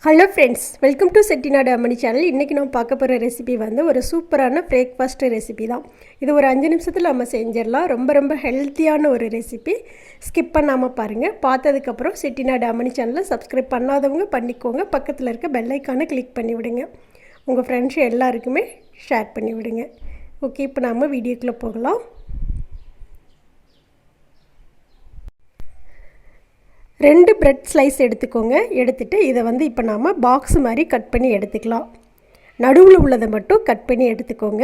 Hello friends, welcome to Chettinad அம்மணி channel. இன்றைக்கி நம்ம பார்க்க போகிற ரெசிபி வந்து ஒரு சூப்பரான பிரேக்ஃபாஸ்ட் ரெசிபி தான். இது ஒரு 5 நிமிஷத்தில் நம்ம செஞ்சிடலாம். ரொம்ப ஹெல்த்தியான ஒரு ரெசிபி. ஸ்கிப் பண்ணாமல் பாருங்கள். பார்த்ததுக்கப்புறம் செட்டிநாடு அம்மணி சேனலை சப்ஸ்கிரைப் பண்ணாதவங்க பண்ணிக்கோங்க. பக்கத்தில் இருக்க பெல் ஐக்கானை கிளிக் பண்ணி விடுங்க. உங்கள் ஃப்ரெண்ட்ஸ் எல்லாருக்குமே ஷேர் பண்ணி விடுங்க. ஓகே, இப்போ நம்ம வீடியோக்குள்ளே போகலாம். 2 பிரெட் ஸ்லைஸ் எடுத்துக்கோங்க. எடுத்துகிட்டு இதை வந்து இப்போ நாம் பாக்ஸ் மாதிரி கட் பண்ணி எடுத்துக்கலாம். நடுவில் உள்ளதை மட்டும் கட் பண்ணி எடுத்துக்கோங்க.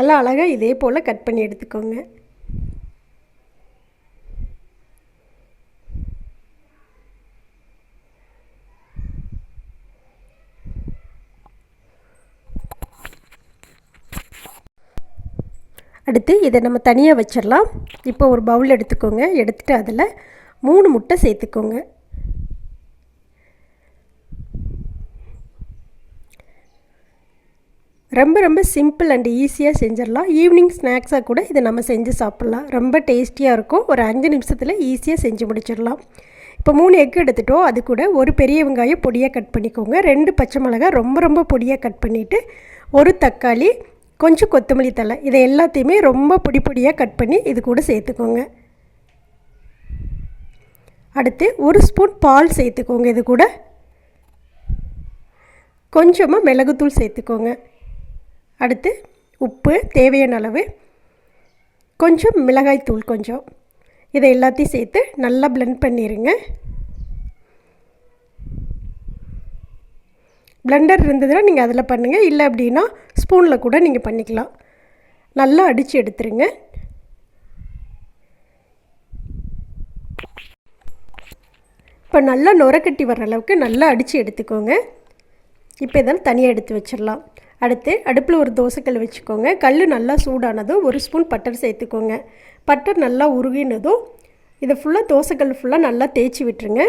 நல்லா அழகாக இதே போல் கட் பண்ணி எடுத்துக்கோங்க. அடுத்து இதை நம்ம தனியாக வச்சிடலாம். இப்போ ஒரு பவுல் எடுத்துக்கோங்க. எடுத்துகிட்டு அதில் 3 முட்டை சேர்த்துக்கோங்க. ரொம்ப சிம்பிள் அண்ட் ஈஸியாக செஞ்சிடலாம். ஈவினிங் ஸ்நாக்ஸாக கூட இதை நம்ம செஞ்சு சாப்பிட்லாம். ரொம்ப டேஸ்டியாக இருக்கும். ஒரு 5 நிமிஷத்தில் ஈஸியாக செஞ்சு முடிச்சிடலாம். இப்போ 3 எக் எடுத்துட்டோம். அது கூட ஒரு பெரிய வெங்காயம் பொடியாக கட் பண்ணிக்கோங்க. 2 பச்சை மிளகாய் ரொம்ப பொடியாக கட் பண்ணிவிட்டு, ஒரு தக்காளி, கொஞ்சம் கொத்தமல்லி தழை, இதை எல்லாத்தையுமே ரொம்ப பொடியாக கட் பண்ணி இது கூட சேர்த்துக்கோங்க. அடுத்து 1 ஸ்பூன் பால் சேர்த்துக்கோங்க. இது கூட கொஞ்சமாக மிளகுத்தூள் சேர்த்துக்கோங்க. அடுத்து உப்பு தேவையான அளவு, கொஞ்சம் மிளகாய்த்தூள் கொஞ்சம், இதை எல்லாத்தையும் சேர்த்து நல்லா பிளெண்ட் பண்ணிடுங்க. பிளெண்டர் இருந்ததுன்னா நீங்கள் அதில் பண்ணுங்கள். இல்லை அப்படின்னா ஸ்பூனில் கூட நீங்கள் பண்ணிக்கலாம். நல்லா அடித்து எடுத்துருங்க. இப்போ நல்லா நுரக்கட்டி வர்ற அளவுக்கு நல்லா அடித்து எடுத்துக்கோங்க. இப்போ இதெல்லாம் தனியாக எடுத்து வச்சிடலாம். அடுத்து அடுப்பில் ஒரு தோசைக்கல் வச்சுக்கோங்க. கல் நல்லா சூடானதும் 1 ஸ்பூன் பட்டர் சேர்த்துக்கோங்க. பட்டர் நல்லா உருகினதும் இதை ஃபுல்லாக தோசைக்கல் ஃபுல்லாக நல்லா தேய்ச்சி விட்டுருங்க.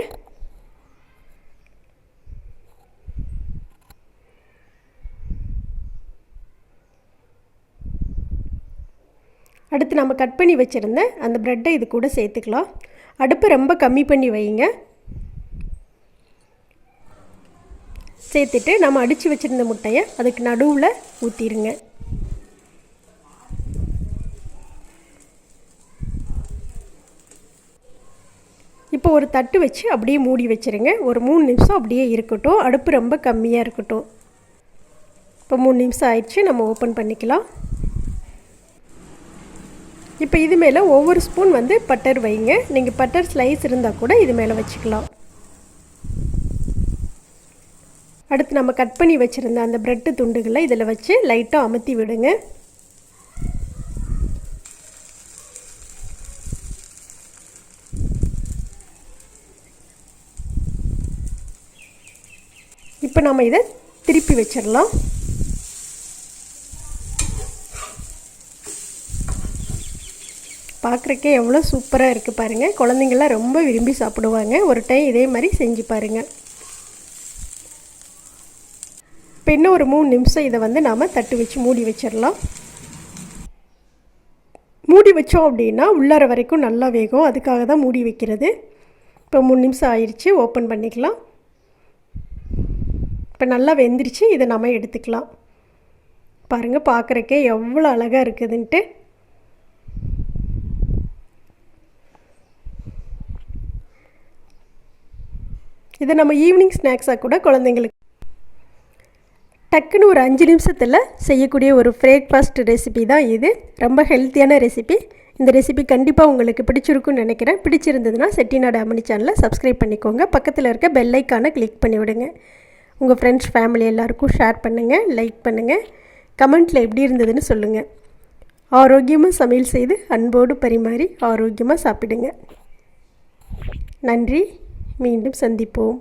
அடுத்து நம்ம கட் பண்ணி வச்சுருந்த அந்த ப்ரெட்டை இது கூட சேர்த்துக்கலாம். அடுப்பு ரொம்ப கம்மி பண்ணி வைங்க. சேர்த்துட்டு நம்ம அடித்து வச்சுருந்த முட்டையை அதுக்கு நடுவில் ஊற்றிடுங்க. இப்போ ஒரு தட்டு வச்சு அப்படியே மூடி வச்சுருங்க. ஒரு 3 நிமிஷம் அப்படியே இருக்கட்டும். அடுப்பு ரொம்ப கம்மியாக இருக்கட்டும். இப்போ 3 நிமிஷம் ஆயிடுச்சு. நம்ம ஓப்பன் பண்ணிக்கலாம். இப்போ இது மேலே ஒவ்வொரு ஸ்பூன் வந்து பட்டர் வைங்க. நீங்கள் பட்டர் ஸ்லைஸ் இருந்தால் கூட இது மேலே வச்சுக்கலாம். அடுத்து நம்ம கட் பண்ணி வச்சுருந்த அந்த ப்ரெட்டு துண்டுகளை இதில் வச்சு லைட்டாக அமுத்தி விடுங்க. இப்போ நம்ம இதை திருப்பி வச்சிடலாம். பார்க்குறக்கே எவ்வளோ சூப்பராக இருக்குது பாருங்கள். குழந்தைங்கள்லாம் ரொம்ப விரும்பி சாப்பிடுவாங்க. ஒரு டைம் இதே மாதிரி செஞ்சு பாருங்கள். இப்போ இன்னும் ஒரு 3 நிமிஷம் இதை வந்து நாம் தட்டு வச்சு மூடி வச்சிடலாம். மூடி வச்சோம் அப்படின்னா உள்ளார வரைக்கும் நல்லா வேகும். அதுக்காக தான் மூடி வைக்கிறது. இப்போ 3 நிமிஷம் ஆயிடுச்சு. ஓப்பன் பண்ணிக்கலாம். இப்போ நல்லா வெந்துருச்சு. இதை நம்ம எடுத்துக்கலாம். பாருங்கள், பார்க்குறக்கே எவ்வளோ அழகாக இருக்குதுன்ட்டு. இதை நம்ம ஈவினிங் ஸ்நாக்ஸாக கூட குழந்தைங்களுக்கு டக்குன்னு ஒரு 5 நிமிஷத்தில் செய்யக்கூடிய ஒரு பிரேக்ஃபாஸ்ட் ரெசிபி தான் இது. ரொம்ப ஹெல்த்தியான ரெசிபி. இந்த ரெசிபி கண்டிப்பாக உங்களுக்கு பிடிச்சிருக்குன்னு நினைக்கிறேன். பிடிச்சிருந்ததுன்னா செட்டிநாடு அம்மணி சேனலை சப்ஸ்கிரைப் பண்ணிக்கோங்க. பக்கத்தில் இருக்க பெல் ஐக்கானை கிளிக் பண்ணி விடுங்க. உங்கள் ஃப்ரெண்ட்ஸ் ஃபேமிலி எல்லாருக்கும் ஷேர் பண்ணுங்கள், லைக் பண்ணுங்கள். கமெண்ட்டில் எப்படி இருந்ததுன்னு சொல்லுங்கள். ஆரோக்கியமாக சமையல் செய்து அன்போடு பரிமாறி ஆரோக்கியமாக சாப்பிடுங்க. நன்றி. மீண்டும் சந்திப்போம்.